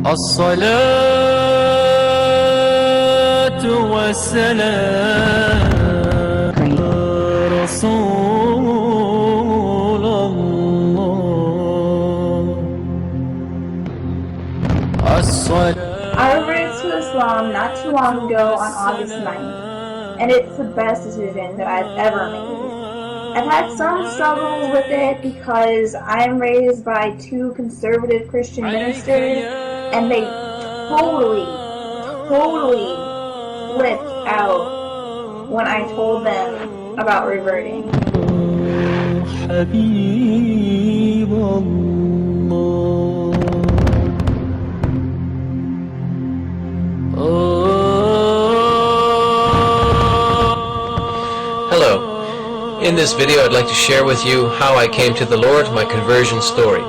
الصلاة والسلام على رسول الله. I reverted to Islam not too long ago on August 9th, and it's the best decision that I've ever made. I've had some struggles with it because I'm raised by two conservative Christian ministers, and they totally flipped out when I told them about reverting. Hello. In this video I'd like to share with you how I came to the Lord, my conversion story.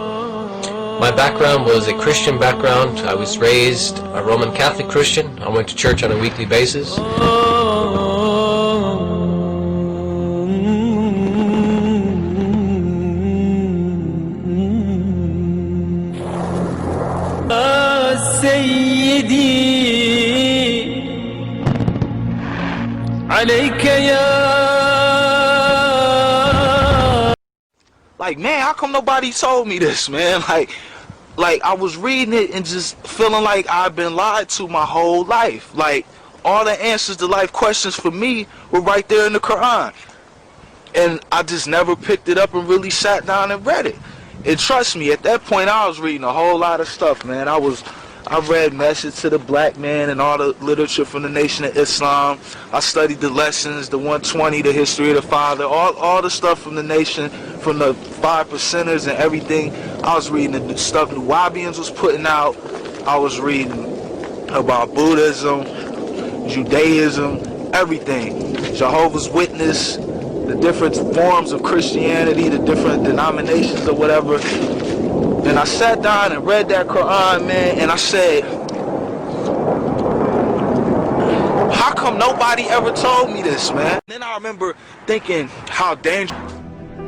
My background was a Christian background. I was raised a Roman Catholic Christian. I went to church on a weekly basis. Like, man, how come nobody told me this, man? Like I was reading it and just feeling like I've been lied to my whole life. Like, all the answers to life questions for me were right there in the Quran. And I just never picked it up and really sat down and read it. And trust me, at that point I was reading a whole lot of stuff, man. I read Message to the Black Man and all the literature from the Nation of Islam. I studied the lessons, the 120, the history of the Father, all the stuff from the Nation, from the 5%ers and everything. I was reading the stuff the Wahabians was putting out. I was reading about Buddhism, Judaism, everything. Jehovah's Witness, the different forms of Christianity, the different denominations or whatever. And I sat down and read that Quran, man, and I said, how come nobody ever told me this, man? Then I remember thinking how dangerous.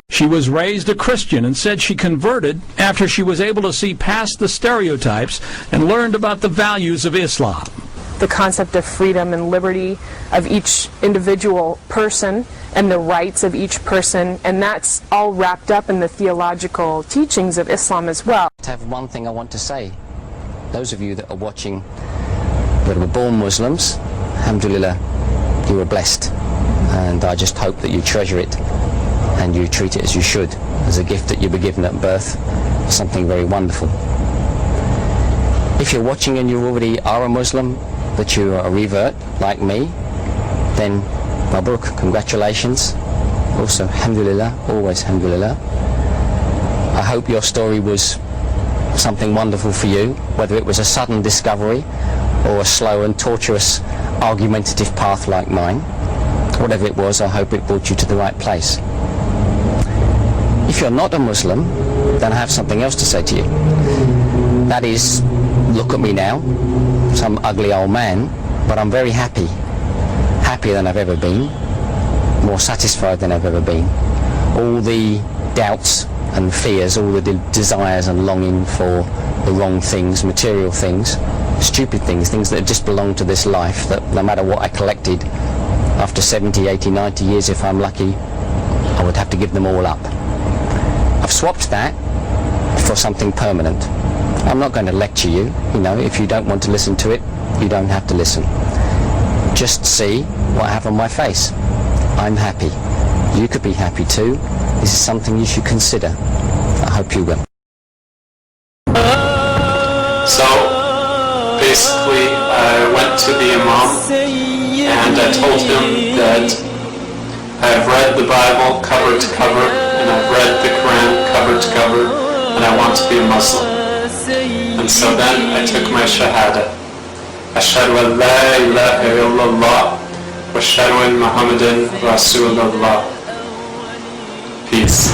She was raised a Christian and said she converted after she was able to see past the stereotypes and learned about the values of Islam. The concept of freedom and liberty of each individual person and the rights of each person, and that's all wrapped up in the theological teachings of Islam as well. I have one thing I want to say. Those of you that are watching that were born Muslims, alhamdulillah, you were blessed, and I just hope that you treasure it and you treat it as you should, as a gift that you were given at birth, something very wonderful. If you're watching and you already are a Muslim, that you are a revert like me, then Mabruk, congratulations. Also, alhamdulillah, always alhamdulillah. I hope your story was something wonderful for you, whether it was a sudden discovery or a slow and tortuous argumentative path like mine. Whatever it was, I hope it brought you to the right place. If you're not a Muslim, then I have something else to say to you. That is, look at me now, some ugly old man, but I'm very happy. Happier than I've ever been, more satisfied than I've ever been. All the doubts and fears, all the desires and longing for the wrong things, material things, stupid things, things that just belong to this life, that no matter what I collected, after 70, 80, 90 years, if I'm lucky, I would have to give them all up. I've swapped that for something permanent. I'm not going to lecture you, if you don't want to listen to it, you don't have to listen. Just see what I have on my face. I'm happy. You could be happy too. This is something you should consider. I hope you will. So, basically, I went to the Imam and I told him that I've read the Bible cover to cover and I've read the Quran cover to cover and I want to be a Muslim. And so then I took my shahada. Ashhadu an la ilaha illallah wa ashhadu anna Muhammadan Rasulullah. Peace.